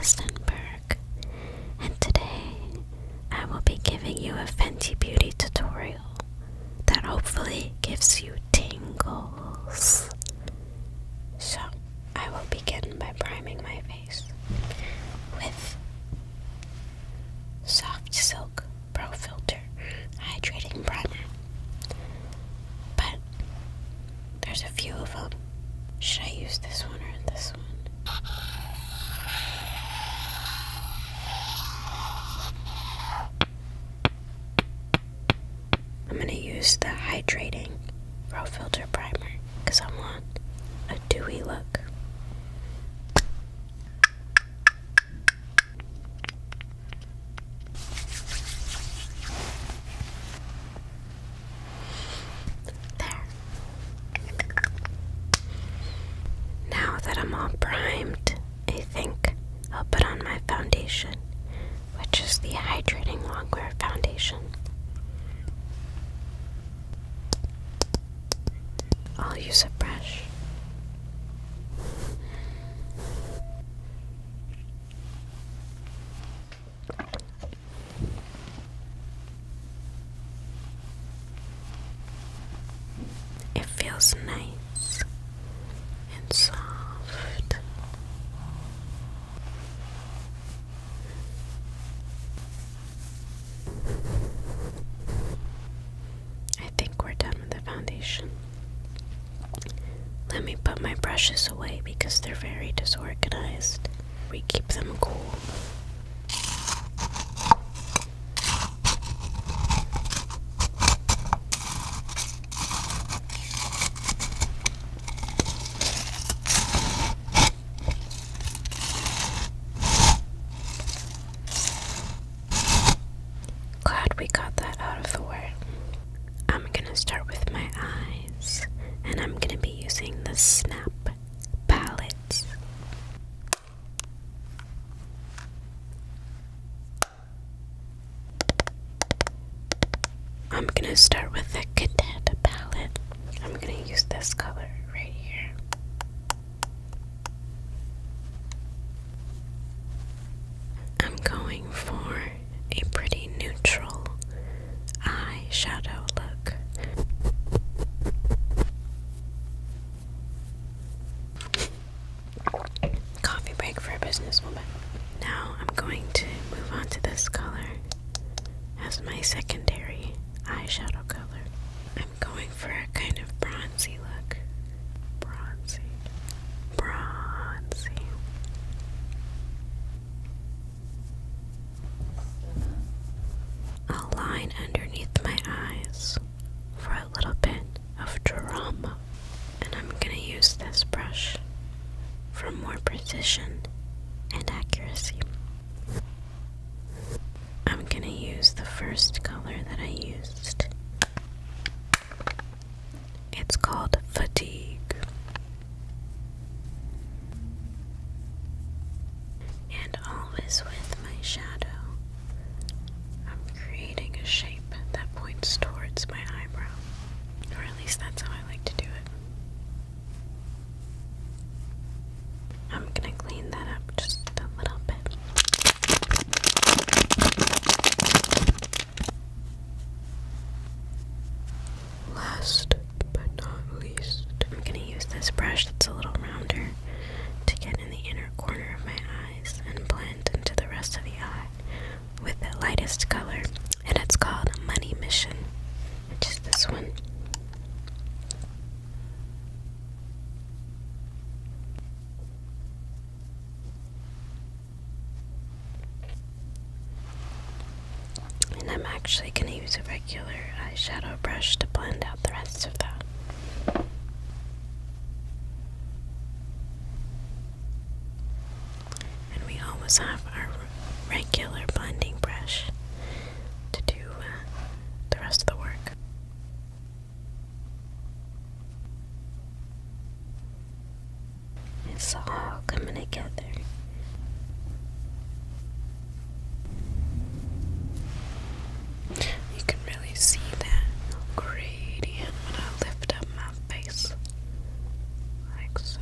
Amandla Stenberg, and today I will be giving you a Fenty Beauty tutorial that hopefully gives you tingles. So, I will begin by priming my face with Soft Silk Pro Filter Hydrating Primer. But there's a few of them. Should I use this one or this one? I'm going to use the Hydrating Pro Filter Primer because I want a dewy look. There. Now that I'm all primed, I think I'll put on my foundation, which is the Hydrating Longwear Foundation. I'll use a brush. It feels nice and soft. I think we're done with the foundation. Let me put my brushes away because they're very disorganized. We keep them cool. Glad we got that out of the way. I'm gonna start with my eyes, and I'm gonna be using the Snap palettes. I'm gonna start with the Cadet palette. I'm gonna use this color right here. I'm going for a pretty neutral eyeshadow look. Coffee break for a businesswoman. Now I'm going to move on to this color as my secondary eyeshadow color. I'm going for a kind of bronzy look. Bronzy. I'll line underneath my eyes for a little bit of drama. And I'm going to use this brush for more precision and accuracy. I'm going to use the first color that I used. It's called Fatigue. And always with my shadow, I'm creating a shape that points towards my eyebrow. Or at least that's how I like to do it. I'm gonna clean that up just a little bit. Last but not least, I'm gonna use this brush that's a little rounder to get in the inner corner of my eyes and blend into the rest of the eye with the lightest color, and it's called Money Mission, which is this one. And I'm actually going to use a regular eyeshadow brush to blend out the rest of that. And we always have our regular blending brush to do the rest of the work. It's all coming together. You can really see that gradient when I lift up my face, like so.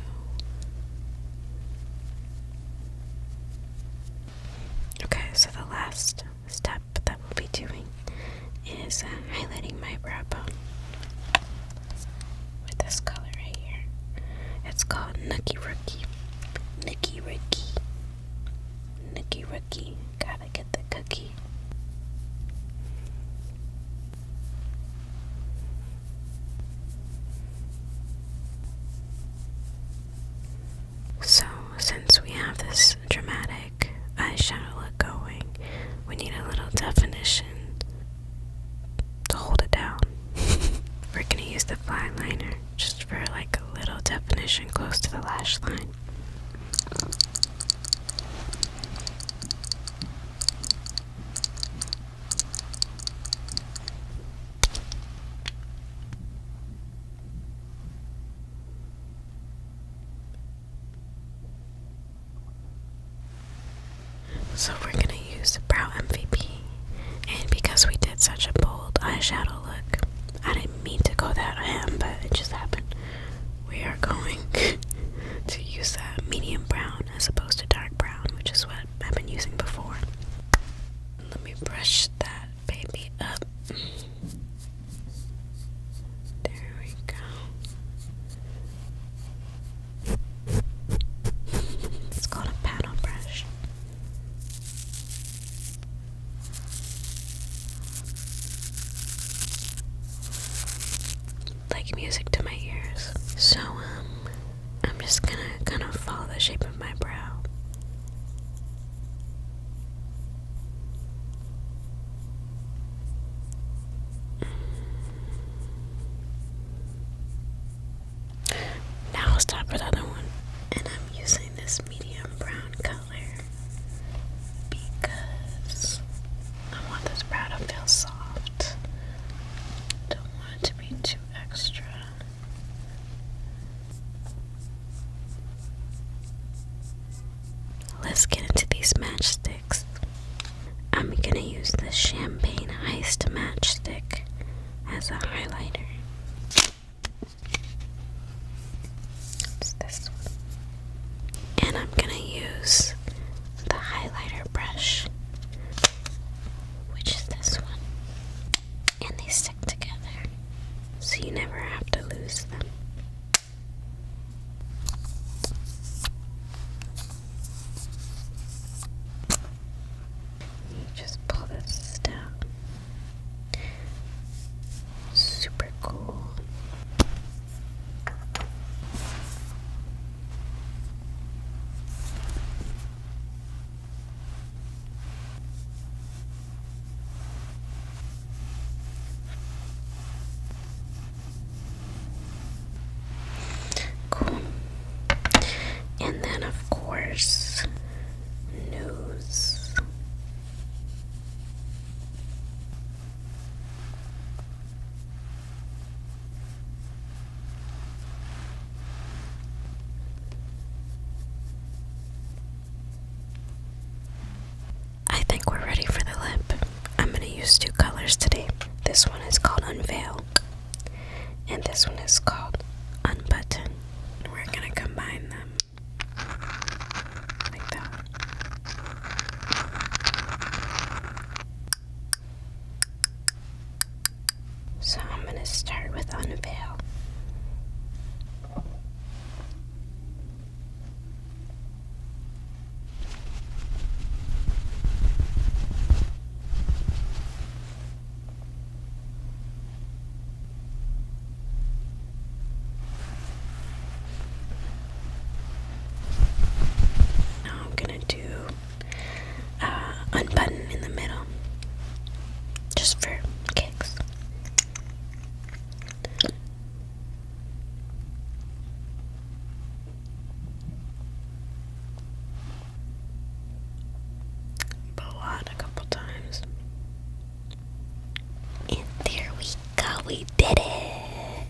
That's such a bold eyeshadow look. I didn't mean to go that ham, but it just happened. We are going to use that medium brown as opposed to dark brown, which is what I've been using before. Let me brush that baby up. There we go. It's called a paddle brush. Like music to my ears. So, I'm just gonna kind of follow the shape of my brow. Now I'll stop for the other one. And I'm using this medium brown color because I want this brow to feel soft. Don't want it to be too extra. Let's get into these matchsticks. I'm gonna use the Champagne Heist matchstick as a highlighter. It's this one. And I'm gonna use the highlighter brush, which is this one. And they stick together, so you never have to lose them. You just pull this down. Super cool. Cool. And then, of course, news. I think we're ready for the lip. I'm going to use two colors today. This one is called Unveil, and this one is called Unbutton. We're going to combine them like that. So I'm going to start with Unveil. Now I'm going to do Unbutton in the middle, just for kicks. Blow out a couple times. And there we go, we did it.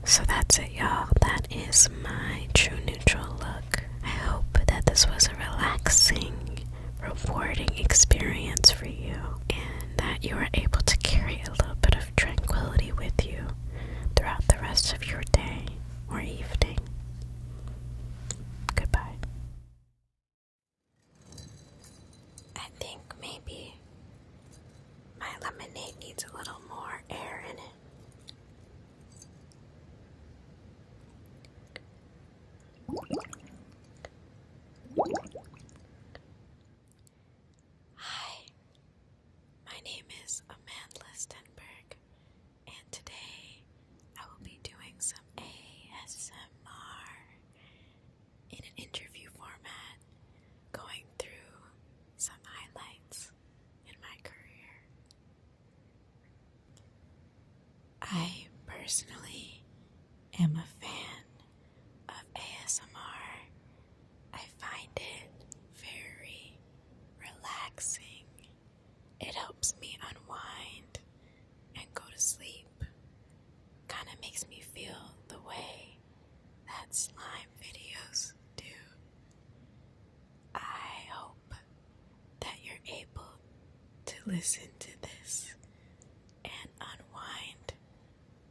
So that's it, y'all. That is my true neutral look. I hope that this was a relaxing, rewarding experience for you, and that you were able to carry a little bit of tranquility with you throughout the rest of your day or evening. Goodbye. I think maybe my lemonade needs a little more air in it. Hi, my name is Amandla Stenberg, and today I will be doing some ASMR in an interview format, going through some highlights in my career. I personally am a fan of ASMR. I find it very relaxing. It helps me unwind and go to sleep. Kind of makes me feel the way that slime videos do. I hope that you're able to listen to this and unwind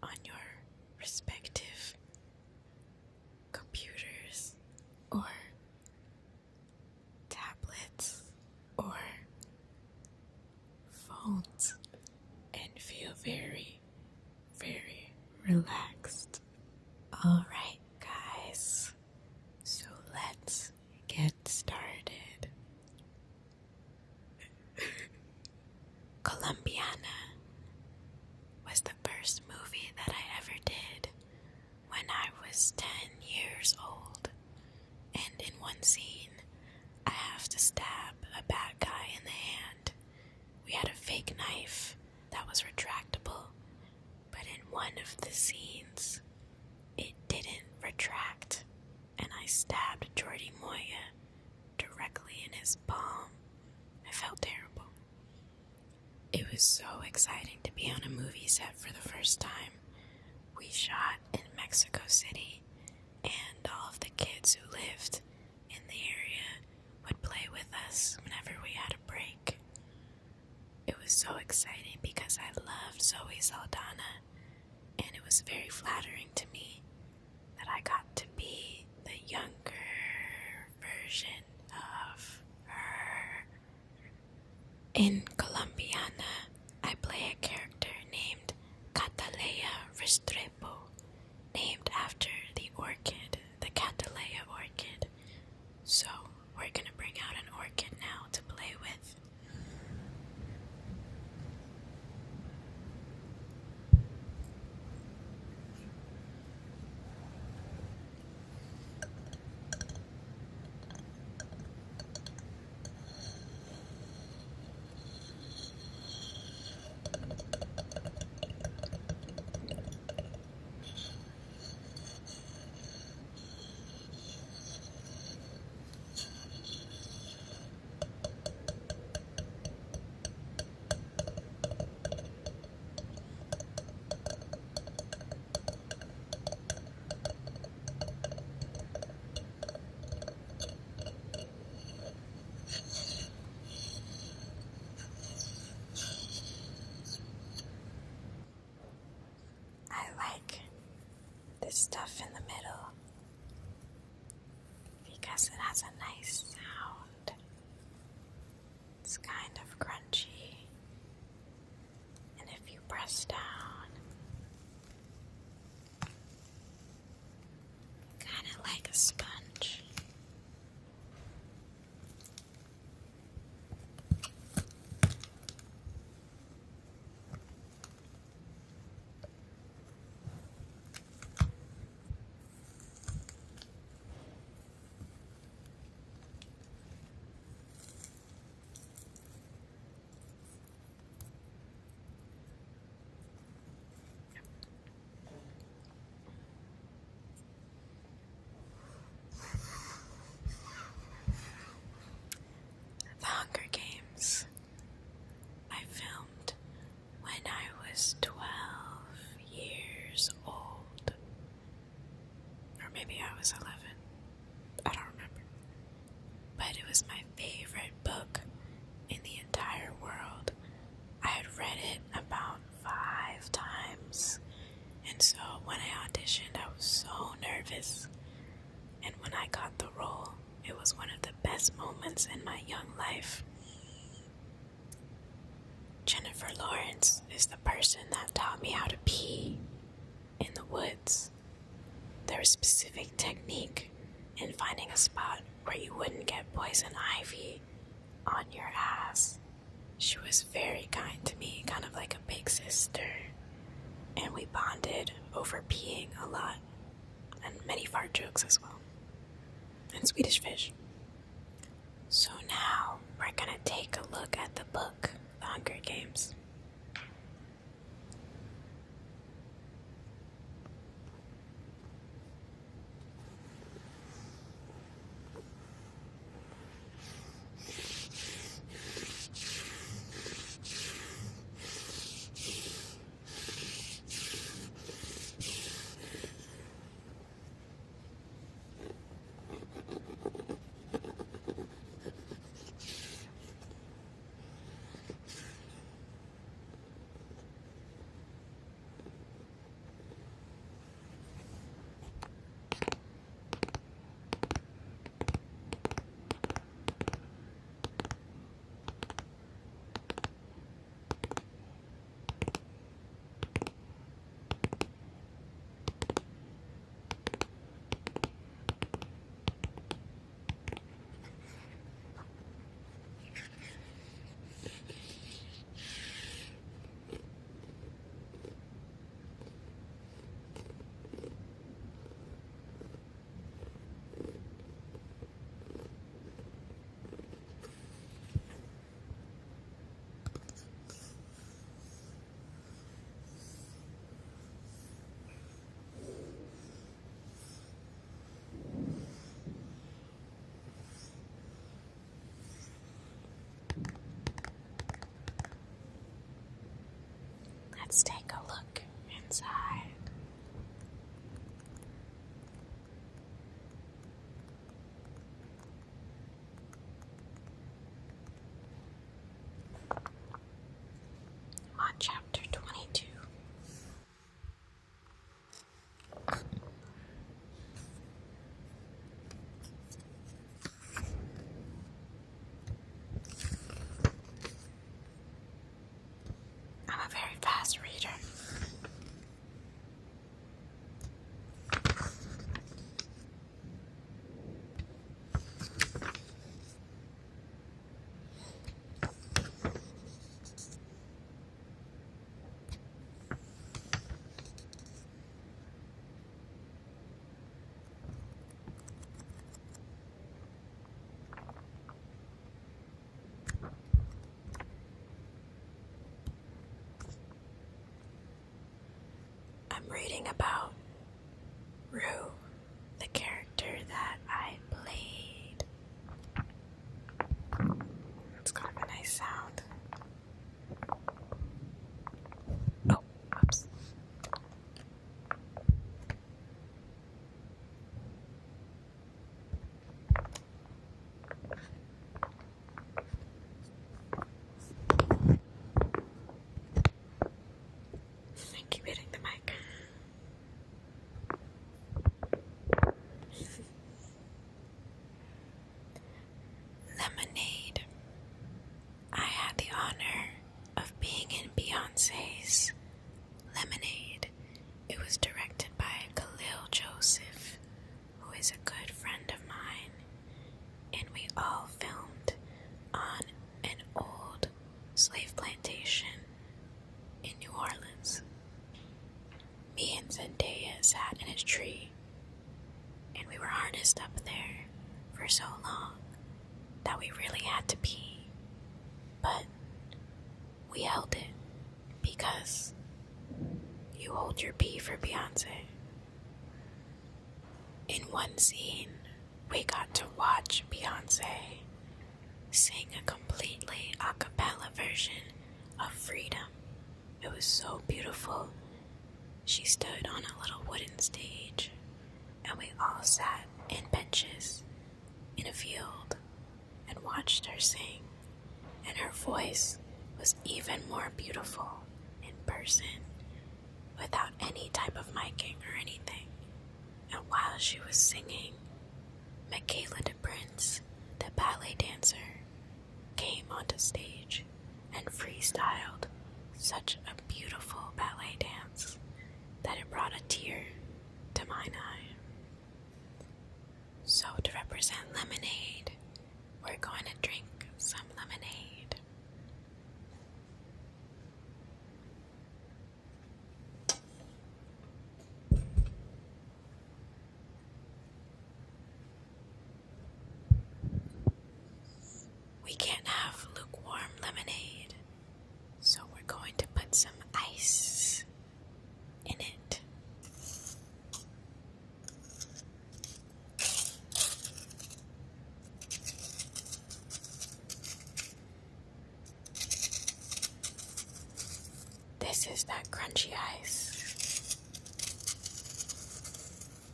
on your respective computers or tablets or phones and feel very, very relaxed. Alright, guys, so let's get started. Colombiana was the first movie that I ever did when I was 10 years old, and in one scene, I have to stab a bad guy in the hand. We had a fake knife that was retractable, but in one of the scenes, it didn't retract, and I stabbed Jordi Moya directly in his palm. I felt terrible. It was so exciting to be on a movie set for the first time. We shot in Mexico City, and all of the kids who lived in the area would play with us whenever we had a break. It was so exciting because I loved Zoe Saldana, and it was very flattering to me that I got to be the younger version of her. In Colombiana, I play a character named Cataleya Restrepo, named after the orchid, the Cataleya orchid. So we're gonna bring out an orchid now to play with. This stuff in the middle because it has a nice sound. It's kind of crunchy, and if you press down, kind of like a sponge. The Hunger Games I filmed when I was 12 years old. Or maybe I was 11. I don't remember. But it was my favorite book in the entire world. I had read it about 5 times. And so when I auditioned, I was so nervous. And when I got the role, it was one of the best moments in my young life. Jennifer Lawrence is the person that taught me how to pee in the woods. There was specific technique in finding a spot where you wouldn't get poison ivy on your ass. She was very kind to me, kind of like a big sister. And we bonded over peeing a lot, and many fart jokes as well, and Swedish fish. So now we're gonna take a look at the book, The Hunger Games. Let's take a look inside. On chapter 22. I'm a very fast reader. I'm reading about Rue, the character that I played. It's kind of a nice sound. Oh, oops. I keep hitting the mic. Lemonade. I had the honor of being in Beyonce's Lemonade. It was directed by Khalil Joseph, who is a good friend of mine, and we all filmed on an old slave plantation in New Orleans. Me and Zendaya sat in a tree, and we were harnessed up there for so long that we really had to pee, but we held it because you hold your pee for Beyonce. In one scene, we got to watch Beyonce sing a completely a cappella version of Freedom. It was so beautiful. She stood on a little wooden stage, and we all sat in benches in a field and watched her sing, and her voice was even more beautiful in person without any type of miking or anything. And while she was singing, Michaela de Prince, the ballet dancer, came onto stage and freestyled such a beautiful ballet dance that it brought a tear to mine eye. So to represent Lemonade, we're going to drink some lemonade. We can't have lukewarm lemonade, so we're going to put some ice in it. This is that crunchy ice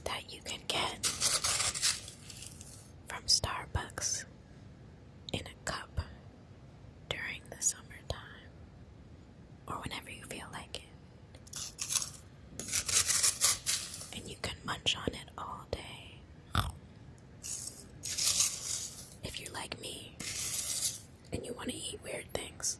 that you can get from Starbucks in a cup during the summertime or whenever you feel like it. And you can munch on it all day. If you're like me and you want to eat weird things.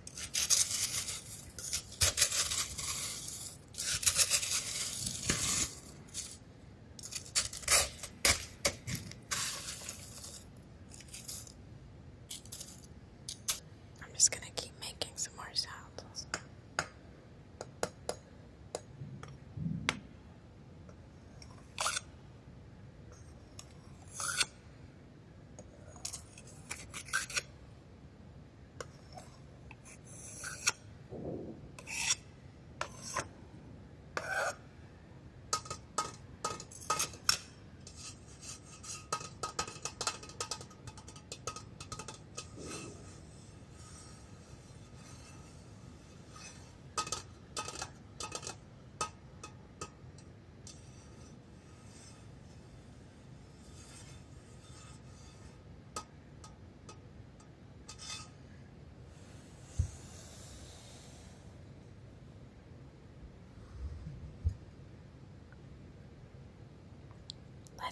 I'm just gonna keep making some more sounds.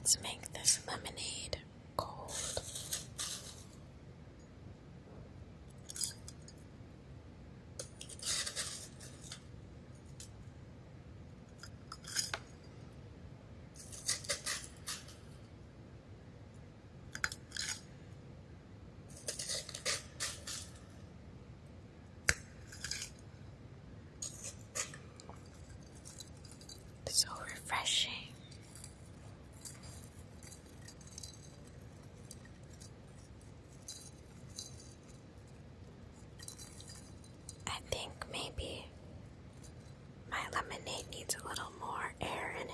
Let's make this lemonade cold. So refreshing. I think maybe my lemonade needs a little more air in it.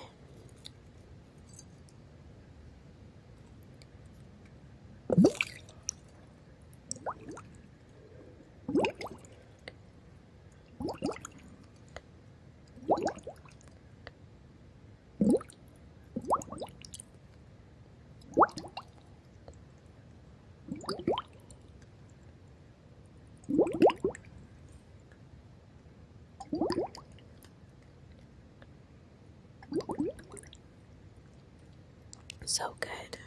So good.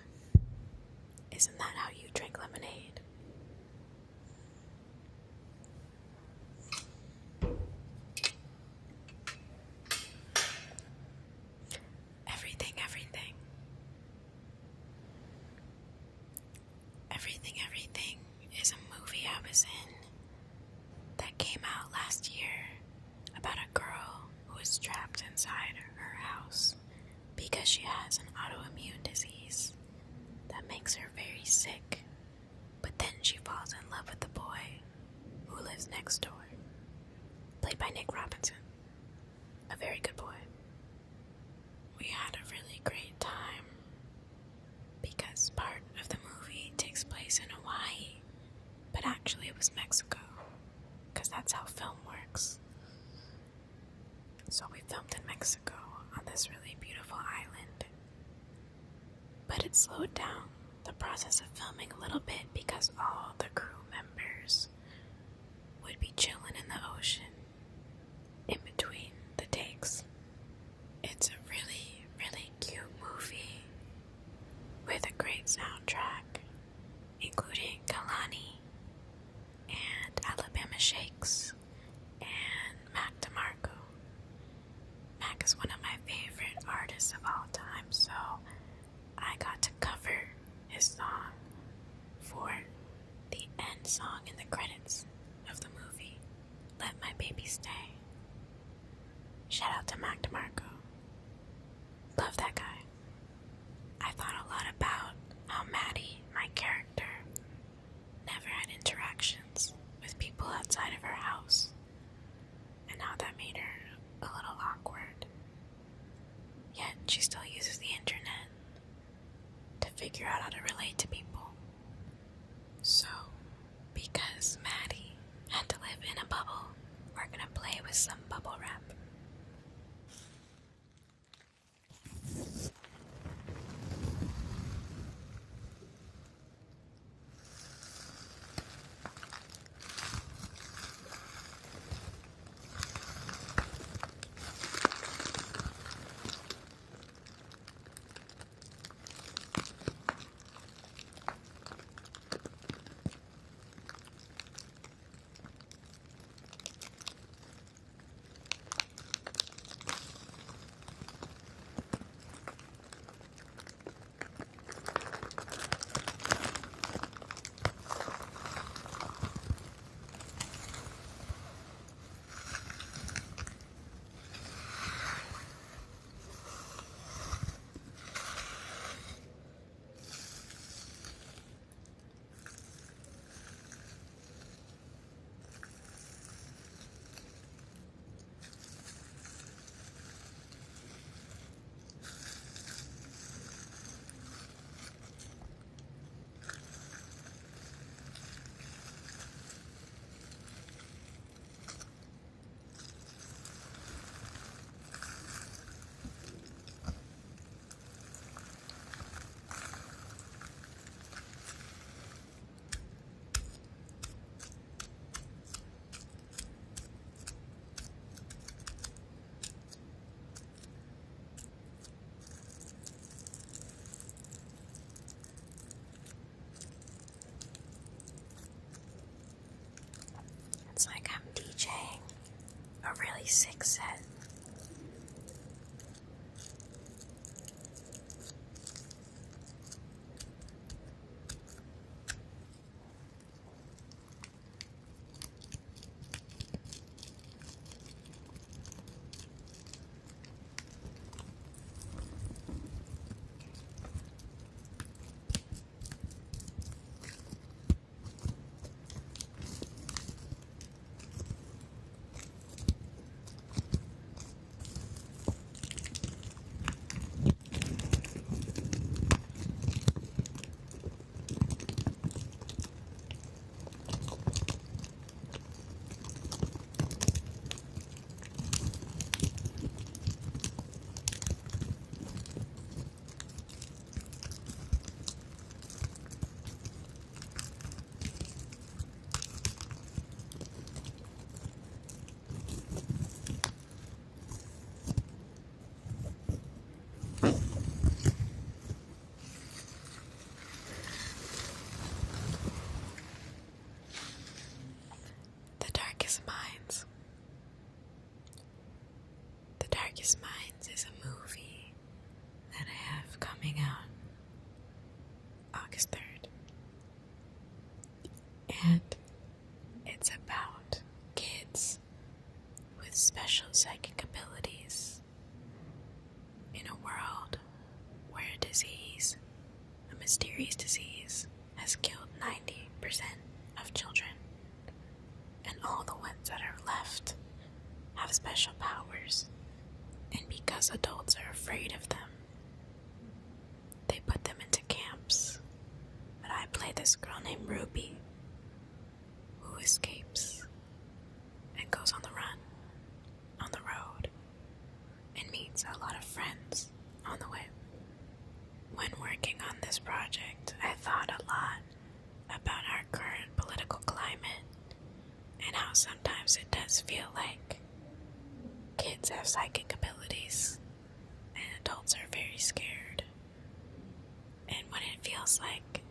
Isn't that how you drink lemonade? Everything, everything. Everything is a movie I was in that came out last year about a girl who is trapped inside her house because she has an autoimmune disease that makes her very sick. But then she falls in love with the boy who lives next door, played by Nick Robinson. A very good boy. We had a really great time because part of the movie takes place in Hawaii, but actually it was Mexico, because that's how film works. So we filmed in Mexico on this really beautiful island, but it slowed down the process of filming a little bit because all the crew members would be chilling in the ocean in between the takes. It's a really, really cute movie with a great soundtrack, including Kalani and Alabama Shakes and Mac DeMarco. Mac is one of my favorite artists of all time, so I got to cover his song for the end song in the credits. really sick set. The Darkest Minds. The Darkest Minds is a movie that I have coming out August 3rd. And it's about kids with special psychic abilities in a world where a disease, a mysterious disease, has killed 90% of children. And all the ones that are left have special powers. And because adults are afraid of them, they put them into camps. But I play this girl named Ruby, who escapes and goes on the run, on the road, and meets a lot of friends on the way. When working on this project, I thought a lot about our current political climate and how sometimes it does feel like kids have psychic abilities and adults are very scared. And what it feels like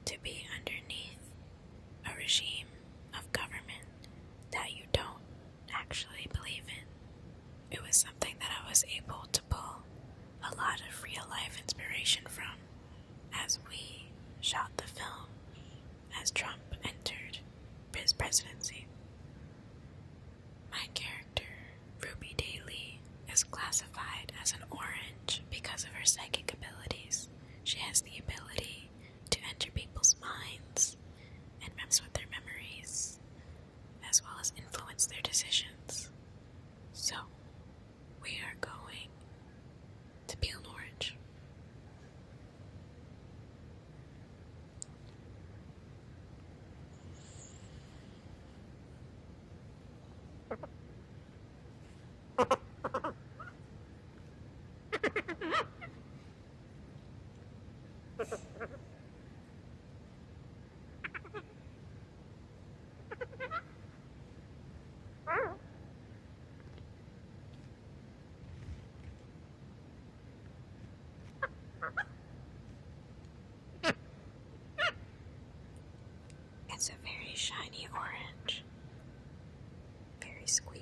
to be underneath a regime of government that you don't actually believe in. It was something that I was able to pull a lot of real life inspiration from as we shot the film as Trump entered his presidency. My character, Ruby Daly, is classified as an orange because of her psychic abilities. She has the ability to enter people's minds and mess with their memories, as well as influence their decisions. So, we are going to peel an orange. It's a very shiny orange, very squeaky.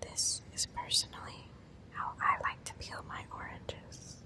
This is personally how I like to peel my oranges.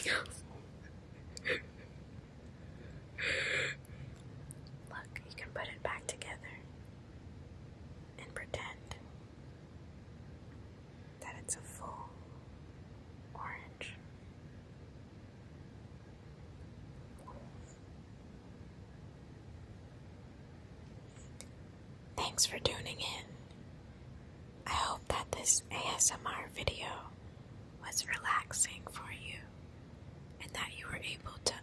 something else. Look, you can put it back together and pretend that it's a full orange. Thanks for tuning in. I hope that this ASMR video was relaxing for you and that you were able to